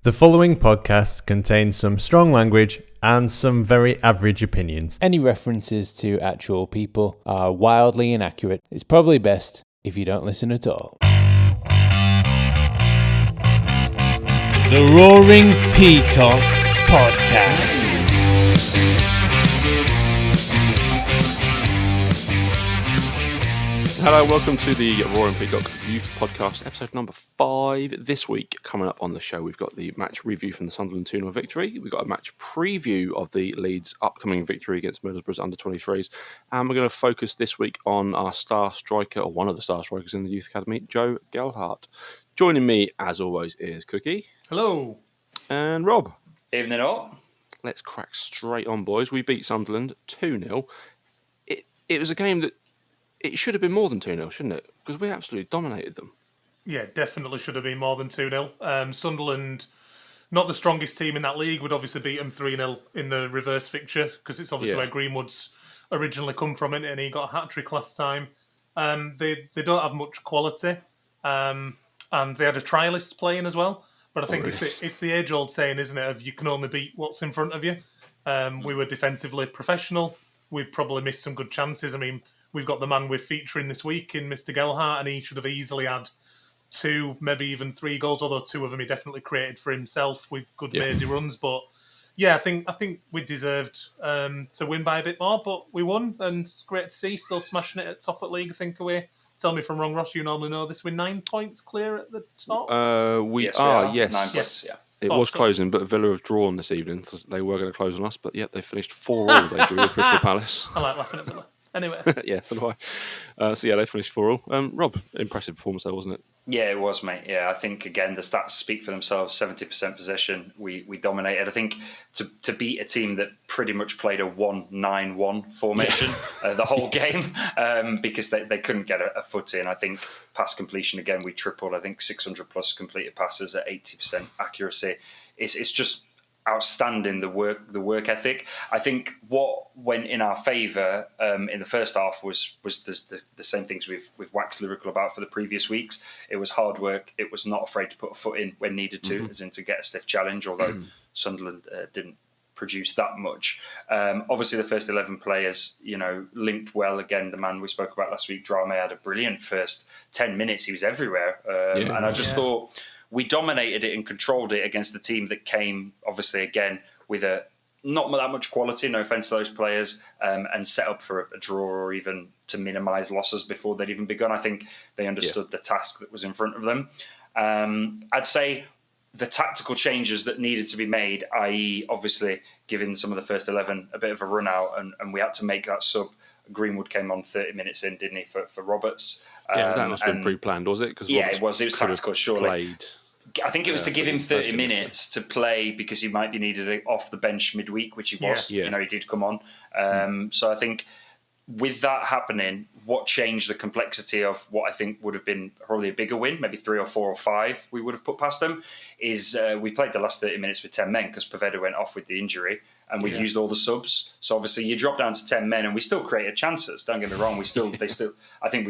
The following podcast contains some strong language and some very average opinions. Any references to actual people are wildly inaccurate. It's probably best if you don't listen at all. The Roaring Peacock Podcast. Hello, welcome to the Roaring Peacock Youth Podcast, episode number 5. This week, coming up on the show, we've got the match review from the Sunderland 2-0 victory. We've got a match preview of the Leeds' upcoming victory against Middlesbrough's under-23s. And we're going to focus this week on our star striker, or one of the star strikers in the Youth Academy, Joe Gelhardt. Joining me, as always, is Cookie. Hello. And Rob. Evening all. Let's crack straight on, boys. We beat Sunderland 2-0. It was a game that it should have been more than 2-0, shouldn't it? Because we absolutely dominated them. Yeah, definitely should have been more than 2-0. Sunderland, not the strongest team in that league, would obviously beat them 3-0 in the reverse fixture, because it's obviously where Greenwood's originally come from, and he got a hat-trick last time. They don't have much quality, and they had a trialist playing as well. But I think it's the age-old saying, isn't it, of you can only beat what's in front of you. We were defensively professional. We probably missed some good chances. I mean, we've got the man we're featuring this week in Mr. Gelhardt, and he should have easily had 2, maybe even 3 goals, although 2 of them he definitely created for himself with good Messi runs. But yeah, I think we deserved to win by a bit more, but we won, and it's great to see. Still smashing it at top at league, I think, away. Tell me if I'm wrong, Ross, you normally know this. We're 9 points clear at the top? We are, yes. 9 points, yeah. It was closing, but Villa have drawn this evening. So they were going to close on us, but yet they finished 4-4. They drew with Crystal Palace. I like laughing at Villa. Anyway. Yeah, so do I. They finished 4-4. Rob, impressive performance though, wasn't it? Yeah, it was, mate. Yeah, I think, again, the stats speak for themselves. 70% possession. We dominated. I think to beat a team that pretty much played a 1-9-1 formation the whole game because they couldn't get a foot in. I think pass completion, again, we tripled. I think 600 plus completed passes at 80% accuracy. It's just outstanding, the work ethic. I think what went in our favour in the first half was the same things we've waxed lyrical about for the previous weeks. It was hard work. It was not afraid to put a foot in when needed to, as in to get a stiff challenge, although Sunderland didn't produce that much. Obviously, the first 11 players, linked well. Again, the man we spoke about last week, Drame, had a brilliant first 10 minutes. He was everywhere. And I just thought we dominated it and controlled it against the team that came, obviously, again, with not that much quality, no offence to those players, and set up for a draw or even to minimise losses before they'd even begun. I think they understood the task that was in front of them. I'd say the tactical changes that needed to be made, i.e. obviously giving some of the first 11 a bit of a run out, and we had to make that sub. Greenwood came on 30 minutes in, didn't he, for Roberts? That must have been pre-planned, was it? It was tactical, surely. I think it was to give him 30 minutes to play because he might be needed off the bench midweek, which he was. He did come on. So I think with that happening, what changed the complexity of what I think would have been probably a bigger win, maybe 3 or 4 or 5 we would have put past them, is we played the last 30 minutes with 10 men because Poveda went off with the injury, and we used all the subs. So obviously you drop down to 10 men, and we still created chances. Don't get me wrong. I think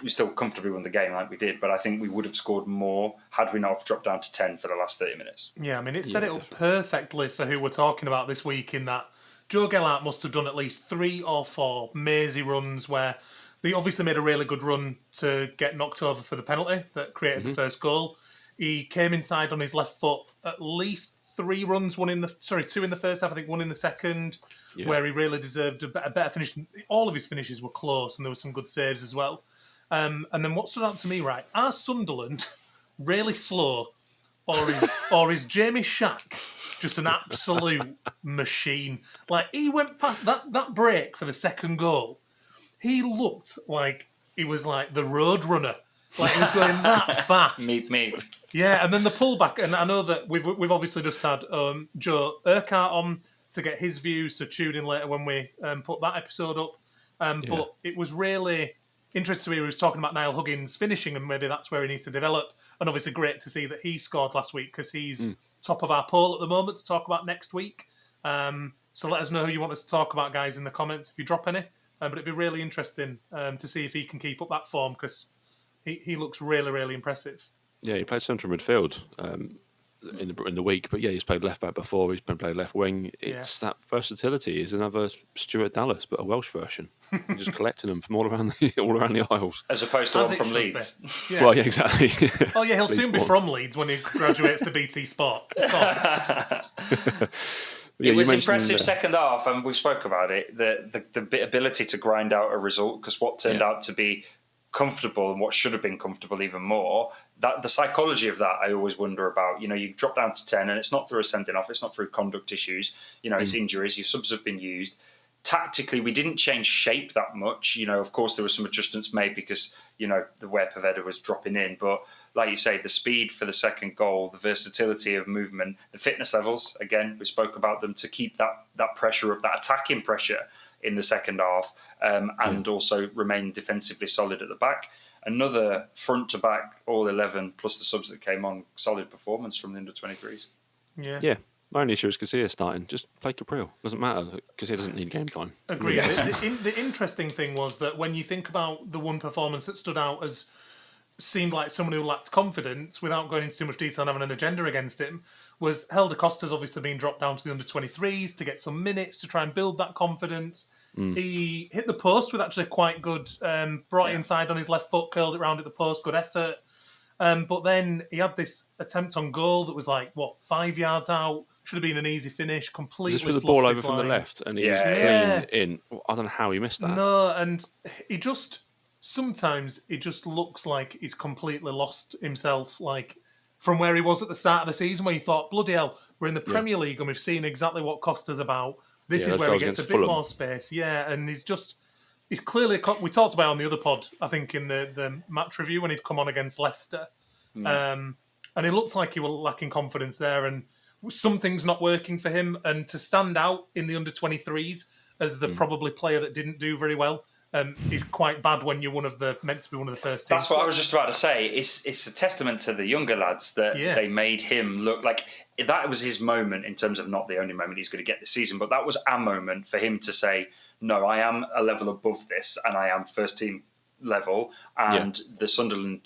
we still comfortably won the game like we did, but I think we would have scored more had we not have dropped down to 10 for the last 30 minutes. Yeah, I mean, it set it up perfectly for who we're talking about this week, in that Joe Gelhardt must have done at least 3 or 4 Messi runs where they obviously made a really good run to get knocked over for the penalty that created the first goal. He came inside on his left foot at least 3 runs, 2 in the first half, I think 1 in the second, where he really deserved a better finish. All of his finishes were close, and there were some good saves as well. And then what stood out to me, right? Are Sunderland really slow, or is Jamie Shack just an absolute machine? Like, he went past that break for the second goal. He looked like he was like the road runner. Like, he was going that fast. Me. Yeah, and then the pullback, and I know that we've obviously just had Joe Gelhardt on to get his views, so tune in later when we put that episode up. But it was really interesting. He was talking about Niall Huggins finishing, and maybe that's where he needs to develop. And obviously great to see that he scored last week, because he's top of our poll at the moment to talk about next week. So let us know who you want us to talk about, guys, in the comments if you drop any. But it'd be really interesting to see if he can keep up that form, because he looks really, really impressive. Yeah, he played central midfield in the week. But yeah, he's played left back before. He's been played left wing. It's that versatility. Is another Stuart Dallas, but a Welsh version. You're just collecting them from all around the Isles, as opposed to one from Leeds. Yeah. Well, yeah, exactly. Oh yeah, he'll soon be from Leeds when he graduates to BT Sport. Of course. It was impressive second half, and we spoke about it. The ability to grind out a result, because what turned out to be comfortable and what should have been comfortable even more, that the psychology of that I always wonder about. You drop down to 10 and it's not through a sending off, it's not through conduct issues, it's injuries, your subs have been used. Tactically, we didn't change shape that much. Of course there were some adjustments made because the way Poveda was dropping in, but like you say, the speed for the second goal, the versatility of movement, the fitness levels, again we spoke about them, to keep that pressure up, that attacking pressure in the second half, and also remain defensively solid at the back. Another front to back, all 11 plus the subs that came on, solid performance from the under-23s. Yeah. My only issue is Costa starting. Just play Capriel. Doesn't matter because he doesn't need game time. Agreed. The interesting thing was that when you think about the one performance that stood out as seemed like someone who lacked confidence, without going into too much detail and having an agenda against him, was Helder Costa's obviously been dropped down to the under-23s to get some minutes to try and build that confidence. He hit the post with actually quite good, brought it inside on his left foot, curled it round at the post, good effort. But then he had this attempt on goal that was 5 yards out. Should have been an easy finish, completely. Just with the ball over from the left, and he was clean in. I don't know how he missed that. No, and sometimes he just looks like he's completely lost himself, from where he was at the start of the season, where you thought, bloody hell, we're in the Premier League and we've seen exactly what Costa's about. This is where he gets a bit more space. Yeah, and he's clearly, we talked about it on the other pod, I think, in the match review when he'd come on against Leicester. And it looked like he was lacking confidence there, and something's not working for him. And to stand out in the under-23s as the probably player that didn't do very well is quite bad when you're meant to be one of the first teams. That's what I was just about to say. It's a testament to the younger lads that they made him look like that was his moment, in terms of not the only moment he's going to get this season, but that was a moment for him to say, no, I am a level above this and I am first team level. And the Sunderland,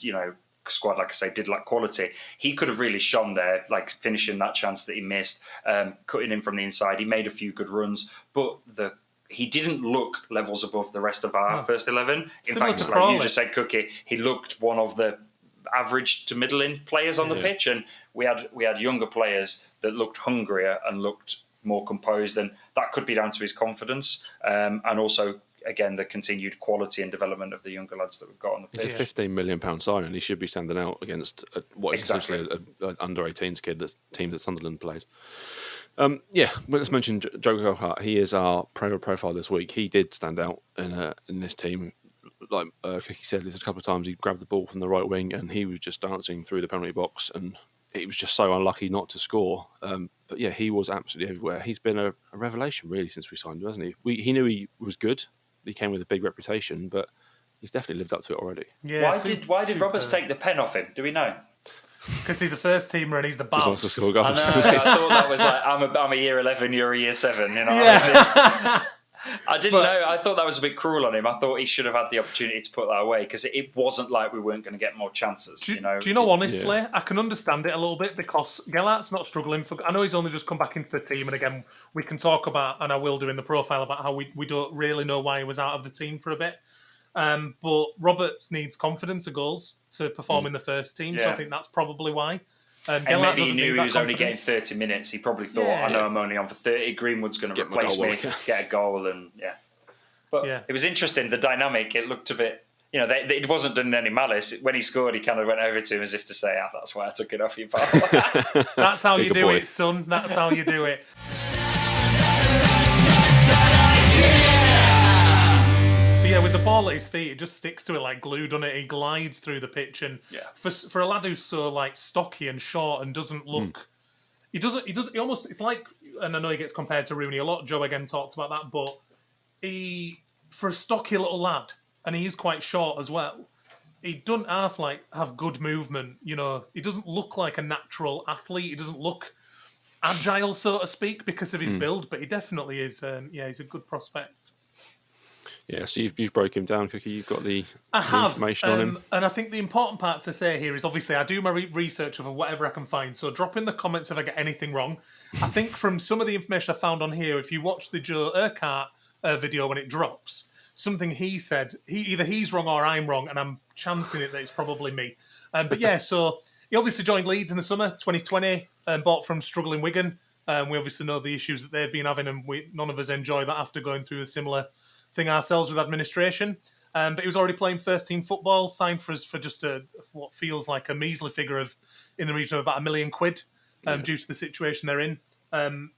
squad, like I say, did lack quality. He could have really shone there, finishing that chance that he missed, cutting in from the inside. He made a few good runs, but he didn't look levels above the rest of our first 11. In fact, like you just said, Cookie, he looked one of the average to middling players on the pitch, and we had younger players that looked hungrier and looked more composed, and that could be down to his confidence, and also, again, the continued quality and development of the younger lads that we've got on the pitch. He's a £15 million signing. He should be standing out against what is essentially an under-18s kid, that's team that Sunderland played. Let's mention Joe Gelhardt. He is our player profile this week. He did stand out in this team. Like Cookie said, a couple of times he grabbed the ball from the right wing and he was just dancing through the penalty box, and he was just so unlucky not to score. But yeah, he was absolutely everywhere. He's been a revelation really since we signed him, hasn't he? He knew he was good. He came with a big reputation, but he's definitely lived up to it already. Yeah, why did Roberts take the pen off him? Do we know? Because he's a first teamer and he's the boss. Just wants to score goals. I thought that was I'm a year 11, you're a year 7. I didn't know. I thought that was a bit cruel on him. I thought he should have had the opportunity to put that away, because it wasn't like we weren't going to get more chances. Do you know, honestly, I can understand it a little bit, because Gelhardt's not struggling. I know he's only just come back into the team, and again, we can talk about, and I will do in the profile, about how we don't really know why he was out of the team for a bit. But Roberts needs confidence of goals to perform in the first team, so I think that's probably why. And maybe he knew he was only getting 30 minutes. He probably thought, I know I'm only on for 30. Greenwood's going to replace me, get a goal, and But it was interesting, the dynamic. It looked a bit, it wasn't done in any malice. When he scored, he kind of went over to him as if to say, that's why I took it off you, pal. That's how you do it, son. That's how you do it. But yeah, with the ball at his feet, it just sticks to it like glue, doesn't it? He glides through the pitch, and for a lad who's so stocky and short and doesn't look, he almost, it's like, and I know he gets compared to Rooney a lot. Joe again talked about that, but for a stocky little lad, and he is quite short as well, he doesn't have good movement. He doesn't look like a natural athlete. He doesn't look agile, so to speak, because of his build, but he definitely is. He's a good prospect. Yeah, so you've broke him down, Cookie. You've got the information on him. And I think the important part to say here is obviously I do my research of whatever I can find. So drop in the comments if I get anything wrong. I think from some of the information I found on here, if you watch the Joe Gelhardt video when it drops, something he said, either he's wrong or I'm wrong, and I'm chancing it that it's probably me. But yeah, so he obviously joined Leeds in the summer 2020 and bought from struggling Wigan. We obviously know the issues that they've been having, and none of us enjoy that after going through a similar thing ourselves with administration. But he was already playing first-team football, signed for us for just what feels like a measly figure of in the region of about £1 million due to the situation they're in.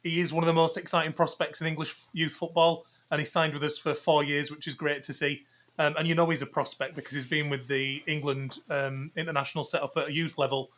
He is one of the most exciting prospects in English youth football, and he signed with us for 4 years, which is great to see. And you know he's a prospect because he's been with the England international setup at a youth level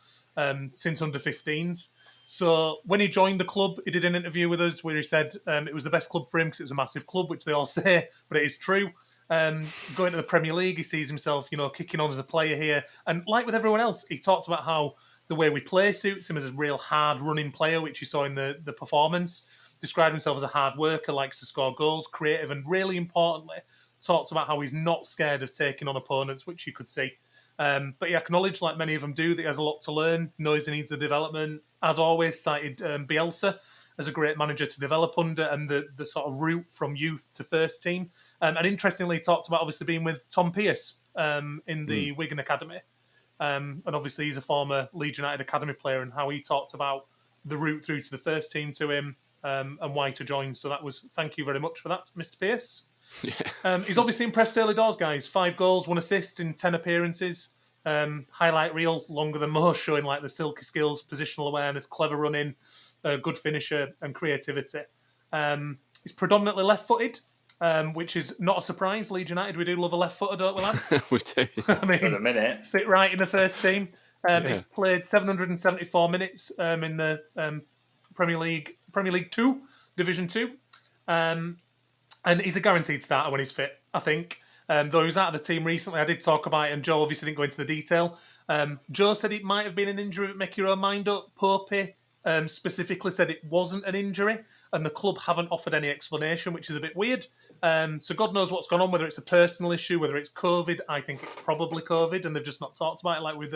since under-15s. So when he joined the club, he did an interview with us where he said it was the best club for him because it was a massive club, which they all say, but it is true. Going to the Premier League, he sees himself, kicking on as a player here. And like with everyone else, he talked about how the way we play suits him as a real hard-running player, which you saw in the performance. Described himself as a hard worker, likes to score goals, creative, and really importantly, talked about how he's not scared of taking on opponents, which you could see. But he acknowledged, like many of them do, that he has a lot to learn, knows he needs the development. As always, cited Bielsa as a great manager to develop under and the sort of route from youth to first team. And interestingly, he talked about obviously being with Tom Pearce in the Wigan Academy. And obviously, he's a former Leeds United Academy player and how he talked about the route through to the first team to him and why to join. So that was, thank you very much for that, Mr. Pearce. Yeah. He's obviously impressed early doors, guys. 5 goals, 1 assist in 10 appearances. Highlight reel longer than most, showing like the silky skills, positional awareness, clever running, good finisher, and creativity. He's predominantly left-footed, which is not a surprise. Leeds United, we do love a left-footer, don't we, lads? We do. I mean, for the minute, fit right in the first team. He's played 774 minutes in the Premier League 2, Division 2. And he's a guaranteed starter when he's fit, I think. Though he was out of the team recently, I did talk about it, and Joe obviously didn't go into the detail. Joe said it might have been an injury, but make your own mind up. Popey specifically said it wasn't an injury, and the club haven't offered any explanation, which is a bit weird. So God knows what's gone on, whether it's a personal issue, whether it's COVID. I think it's probably COVID, and they've just not talked about it, like with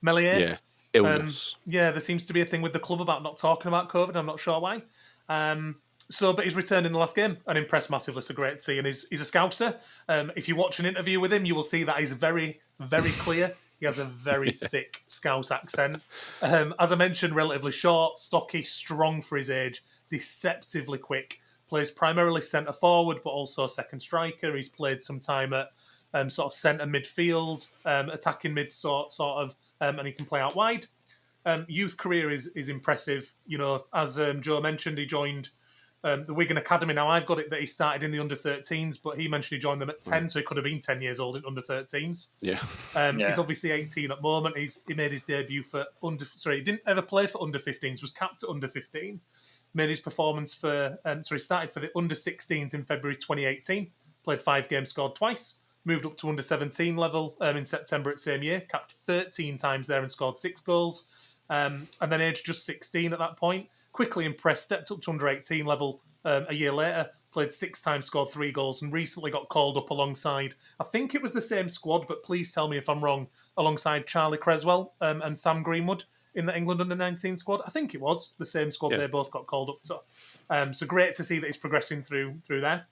Melier. Yeah, illness. There seems to be a thing with the club about not talking about COVID. I'm not sure why. But he's returned in the last game and impressed massively. So great to see. And he's a Scouser. If you watch an interview with him, you will see that he's very, very clear. He has a very thick Scouse accent. As I mentioned, relatively short, stocky, strong for his age, deceptively quick. Plays primarily centre forward, but also second striker. He's played some time at sort of centre midfield, attacking mid sort of, and he can play out wide. Youth career is impressive. As Joe mentioned, he joined the Wigan Academy. Now, I've got it that he started in the under-13s, but he mentioned he joined them at 10, so he could have been 10 years old in under-13s. Yeah. He's obviously 18 at the moment. He made his debut for he didn't ever play for under-15s, was capped at under-15. Made his performance for, he started for the under-16s in February 2018, played 5 games, scored twice, moved up to under-17 level in September at the same year, capped 13 times there and scored 6 goals. And then aged just 16 at that point. Quickly impressed, stepped up to under-18 level a year later, played 6 times, scored 3 goals, and recently got called up alongside, I think it was the same squad, but please tell me if I'm wrong, alongside Charlie Creswell and Sam Greenwood in the England under-19 squad. I think it was the same squad they both got called up to. So great to see that he's progressing through there.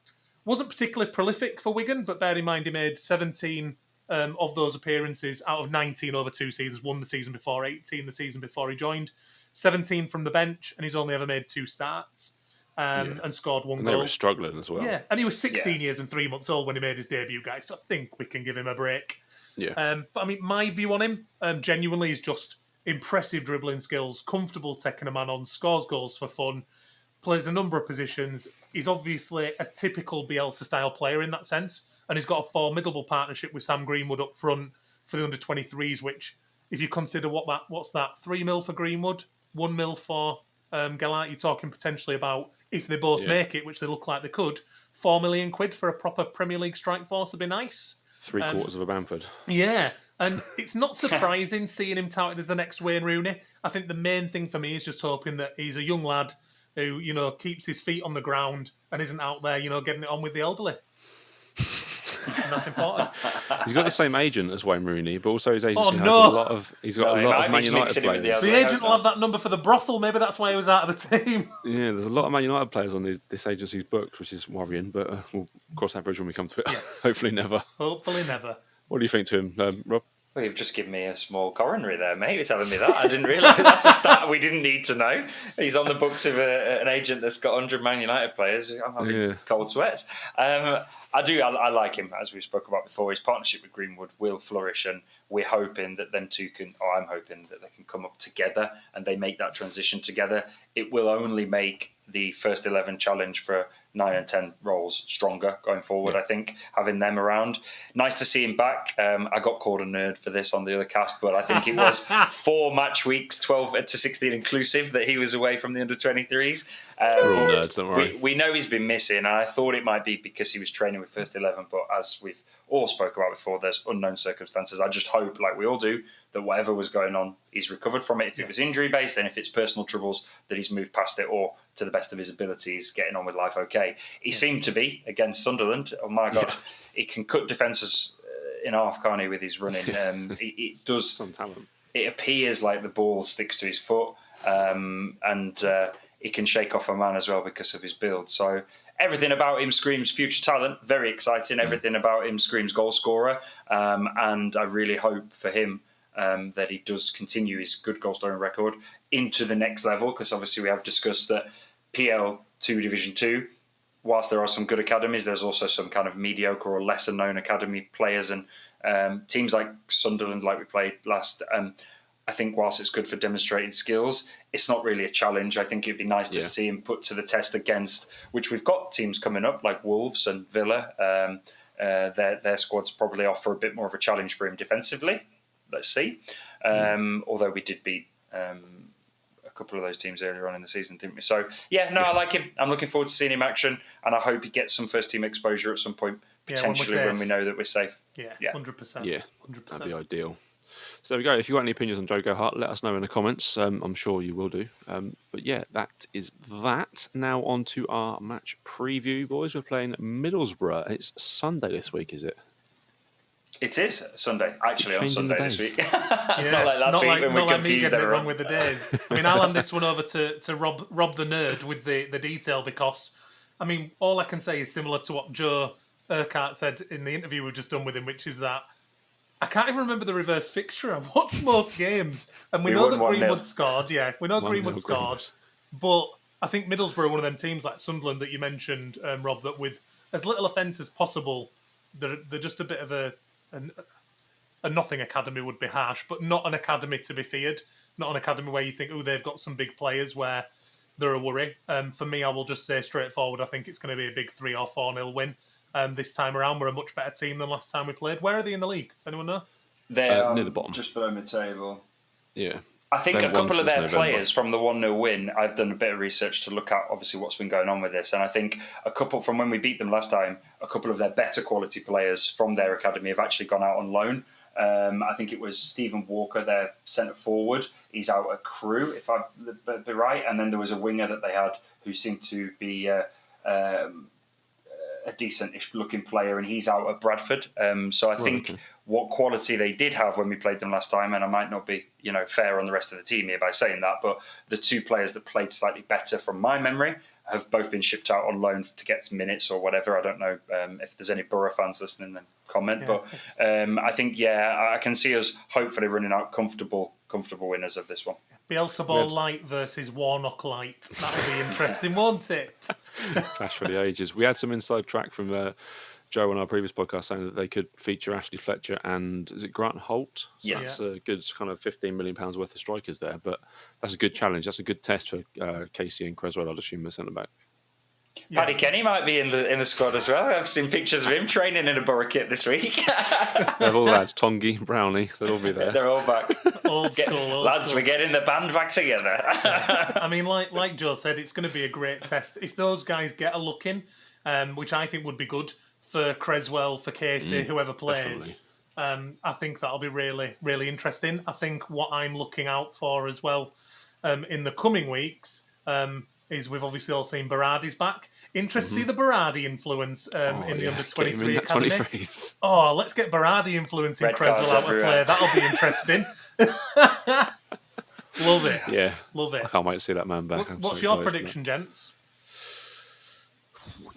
Wasn't particularly prolific for Wigan, but bear in mind he made 17 of those appearances out of 19 over 2 seasons, 1 the season before, 18 the season before he joined, 17 from the bench, and he's only ever made 2 starts and scored 1 goal. They were struggling as well. Yeah, and he was 16 years and 3 months old when he made his debut, guys, so I think we can give him a break. Yeah. But I mean, my view on him genuinely is just impressive dribbling skills, comfortable taking a man on, scores goals for fun, plays a number of positions. He's obviously a typical Bielsa-style player in that sense, and he's got a formidable partnership with Sam Greenwood up front for the under-23s, which, if you consider what's that, 3 mil for Greenwood, 1 mil for Gelhardt, you're talking potentially about, if they both make it, which they look like they could, £4 million for a proper Premier League strike force would be nice. 3/4 of a Bamford. Yeah, and it's not surprising seeing him touted as the next Wayne Rooney. I think the main thing for me is just hoping that he's a young lad who, keeps his feet on the ground and isn't out there, getting it on with the elderly. and that's important. He's got the same agent as Wayne Rooney, but also his agency has no. a lot of Man United players. The agent will have that number for the brothel. Maybe that's why he was out of the team. Yeah, there's a lot of Man United players on this agency's books, which is worrying, but we'll cross that bridge when we come to it. Yes. Hopefully never. Hopefully never. What do you think to him, Rob? Well, you've just given me a small coronary there, mate. You're telling me that. I didn't realise that's a stat we didn't need to know. He's on the books of an agent that's got 100 Man United players. I'm having cold sweats. I like him, as we spoke about before. His partnership with Greenwood will flourish, and we're hoping that I'm hoping that they can come up together and they make that transition together. It will only make the first 11 challenge for 9 and 10 roles stronger going forward. I think having them around, nice to see him back. I got called a nerd for this on the other cast, but I think it was 4 match weeks, 12 to 16 inclusive, that he was away from the under-23s. We're all nerds, don't worry. We know he's been missing, and I thought it might be because he was training with first 11, but as we've all spoke about before, there's unknown circumstances. I just hope, like we all do, that whatever was going on, he's recovered from it. If it was injury-based, and if it's personal troubles, that he's moved past it, or to the best of his abilities, getting on with life okay. He seemed to be against Sunderland. Oh my God, he can cut defences in half, can't he, with his running? It does. Some talent. It appears like the ball sticks to his foot, and he can shake off a man as well because of his build. So everything about him screams future talent. Very exciting. Everything about him screams goal scorer. And I really hope for him that he does continue his good goal scoring record into the next level, because obviously we have discussed that PL2 Division 2, whilst there are some good academies, there's also some kind of mediocre or lesser known academy players, and teams like Sunderland, like we played last, I think whilst it's good for demonstrating skills, it's not really a challenge. I think it'd be nice to see him put to the test against, which we've got teams coming up like Wolves and Villa. Their squads probably offer a bit more of a challenge for him defensively. Let's see. Although we did beat a couple of those teams earlier on in the season, didn't we? So, I like him. I'm looking forward to seeing him action, and I hope he gets some first-team exposure at some point, potentially when we know that we're safe. Yeah, 100%. Yeah, 100%. that'd be ideal. So there we go. If you've got any opinions on Joe Gelhardt, let us know in the comments. I'm sure you will do. But yeah, that is that. Now on to our match preview, boys. We're playing Middlesbrough. It's Sunday this week, is it? It is Sunday, actually, on Sunday this week. Yeah, not like last week when we confused me getting everyone. it wrong with the days. I mean, I'll hand this one over to Rob the nerd with the detail, because, I mean, all I can say is similar to what Joe Gelhardt said in the interview we've just done with him, which is that I can't even remember the reverse fixture. I've watched most games, and we know that Greenwood scored. Yeah, we know Greenwood scored, but I think Middlesbrough are one of them teams like Sunderland that you mentioned, Rob, that with as little offence as possible, they're just a bit of a nothing academy would be harsh, but not an academy to be feared. Not an academy where you think, oh, they've got some big players where they're a worry. For me, I will just say straightforward, I think it's going to be a big 3 or 4-0 win. This time around, we're a much better team than last time we played. Where are they in the league? Does anyone know? They're near the bottom, just below mid-table. Yeah. I think a couple of their players from the 1-0 win, I've done a bit of research to look at obviously what's been going on with this, and I think a couple from when we beat them last time, a couple of their better quality players from their academy have actually gone out on loan. I think it was Stephen Walker, their centre forward. He's out at Crewe, if I'd be right, and then there was a winger that they had who seemed to be a decent-ish looking player, and he's out at Bradford. So I think what quality they did have when we played them last time, and I might not be, fair on the rest of the team here by saying that, but the two players that played slightly better from my memory have both been shipped out on loan to get some minutes or whatever. I don't know if there's any Borough fans listening, then comment. Yeah. But I think, I can see us hopefully running out comfortable winners of this one. Beelzebub Light versus Warnock Light. That'll be interesting, won't it? Clash for the ages. We had some inside track from Joe on our previous podcast saying that they could feature Ashley Fletcher and, is it Grant Holt? So yes. That's a good kind of £15 million worth of strikers there, but that's a good challenge. That's a good test for Casey and Creswell, I'd assume, the centre-back. Yeah. Paddy Kenny might be in the squad as well. I've seen pictures of him training in a Borough kit this week. They're all lads, Tongi, Brownie, they'll all be there. They're all back. Old school. Lads, we're getting the band back together. I mean, like Joe said, it's going to be a great test. If those guys get a look in, which I think would be good for Creswell, for Casey, whoever plays, I think that'll be really, really interesting. I think what I'm looking out for as well in the coming weeks, is we've obviously all seen Berardi's back. Interested to see the Berardi influence in the under-23 academy. 23s. Oh, let's get Berardi influence in Red Creswell cards out of play. everywhere. That'll be interesting. Love it. Yeah. Love it. I can't wait to see that man back. What's your prediction, gents?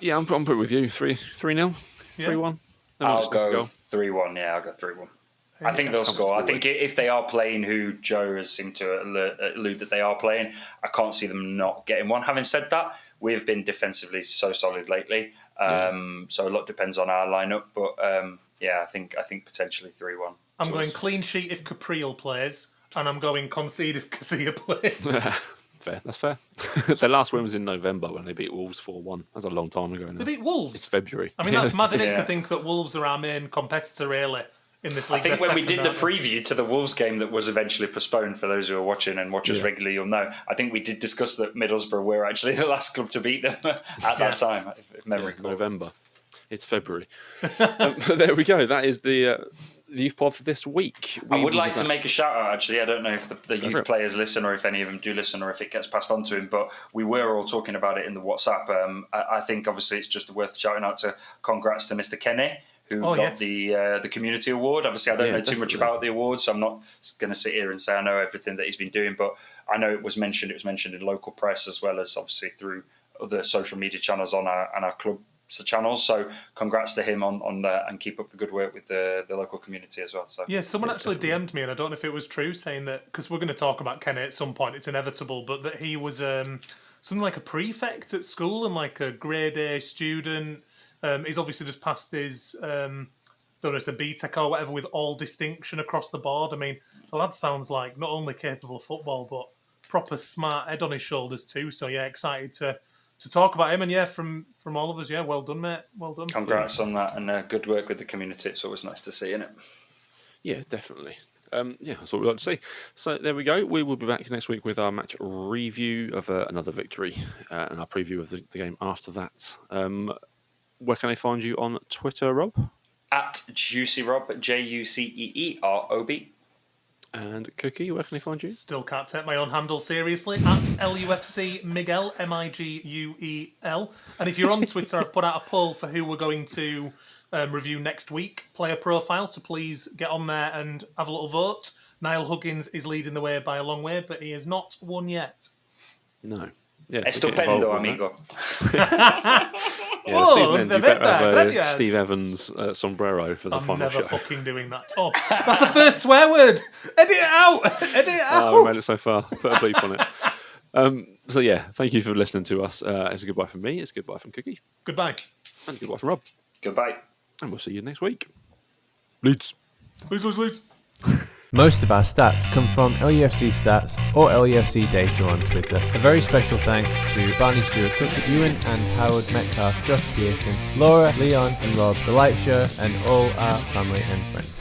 Yeah, I'm putting with you. 3-0, 3-1. I'll go 3-1. Yeah, I'll go 3-1. I think they'll score. I think if they are playing who Joe has seemed to allude that they are playing, I can't see them not getting one. Having said that, we've been defensively so solid lately. So a lot depends on our lineup. But I think potentially 3-1. I'm going clean sheet if Capriel plays, and I'm going concede if Casilla plays. Fair, that's fair. Their last win was in November when they beat Wolves 4-1. That's a long time ago now. They beat Wolves? It's February. I mean, that's mad, isn't it, to think that Wolves are our main competitor, really, in this league. I think when we did the preview to the Wolves game that was eventually postponed, for those who are watching and watch us regularly, you'll know, I think we did discuss that Middlesbrough were actually the last club to beat them at that time, if memory calls. November. It's February. But there we go. That is the youth pod for this week. I would like to make a shout out, actually. I don't know if the youth players listen or if any of them do listen or if it gets passed on to him, but we were all talking about it in the WhatsApp. I think obviously it's just worth shouting out to congrats to Mr. Kenny, who got the community award. Obviously, I don't know too much about the award, so I'm not going to sit here and say I know everything that he's been doing, but I know it was mentioned in local press as well as obviously through other social media channels on our club channels. So congrats to him on that, and keep up the good work with the local community as well. So someone actually DM'd me, and I don't know if it was true, saying that, because we're going to talk about Kenny at some point, it's inevitable, but that he was something like a prefect at school and like a grade A student. He's obviously just passed his don't know, it's a BTEC or whatever, with all distinction across the board. I mean, the lad sounds like not only capable of football, but proper smart head on his shoulders too. So excited to talk about him, and from all of us, well done, mate. Well done. Congrats on that, and good work with the community. It's always nice to see, isn't it? Yeah, definitely. That's what we'd like to see. So there we go. We will be back next week with our match review of another victory and our preview of the game after that. Where can I find you on Twitter, Rob? At JuicyRob, JuCeeRob. And Cookie, where can I find you? Still can't take my own handle seriously. At LUFC Miguel, Miguel. And if you're on Twitter, I've put out a poll for who we're going to review next week, player profile. So please get on there and have a little vote. Niall Huggins is leading the way by a long way, but he has not won yet. No. Yeah, Estupendo, amigo. Season end, you better have Steve Evans' sombrero for the final show. I'm never fucking doing that. Oh, that's the first swear word. Edit it out. Edit it out. Oh, we made it so far. Put a bleep on it. Thank you for listening to us. It's a goodbye from me. It's a goodbye from Cookie. Goodbye. And a goodbye from Rob. Goodbye. And we'll see you next week. Leeds. Leeds. Most of our stats come from LUFC Stats or LUFC Data on Twitter. A very special thanks to Barney Stewart Cook, Ewan and Howard Metcalf, Josh Pearson, Laura, Leon and Rob, The Light Show, and all our family and friends.